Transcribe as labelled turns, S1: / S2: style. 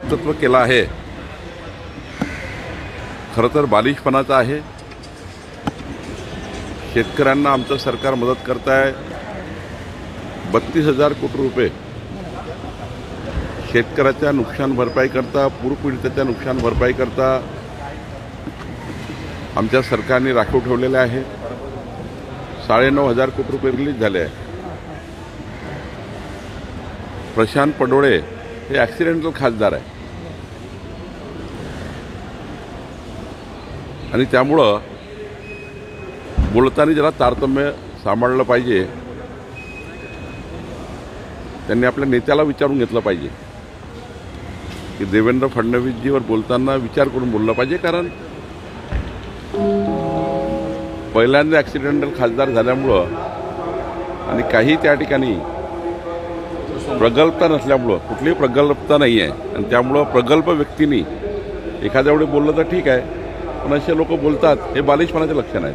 S1: तत्व केला आहे खरं तर बालिशपणाचा आहे। शेतकऱ्यांना आमचं सरकार मदत करत आहे। 32,000 कोटी रुपये शेतकऱ्याच्या नुकसान भरपाई करता, पूरपीडिताच्या नुकसान भरपाई करता आमच्या सरकारने राखीव ठेवलेले आहे। 9,500 कोटी रुपये रिलीज झाले आहे। प्रशांत पडोळे हे ॲक्सिडेंटल खासदार आहे आणि त्यामुळं बोलताना जरा तारतम्य सांभाळलं पाहिजे। त्यांनी आपल्या नेत्याला विचारून घेतलं पाहिजे की देवेंद्र फडणवीसजीवर बोलताना विचार करून बोललं पाहिजे, कारण पहिल्यांदा ॲक्सिडेंटल खासदार झाल्यामुळं आणि काही त्या ठिकाणी प्रगल्भता नसल्यामुळं, कुठलीही प्रगल्भता नाही आहे आणि त्यामुळं प्रगल्भ व्यक्तींनी एखाद्यावेळी बोललं तर ठीक आहे, पण असे लोक बोलतात हे बालिशपणाचे लक्षण आहे।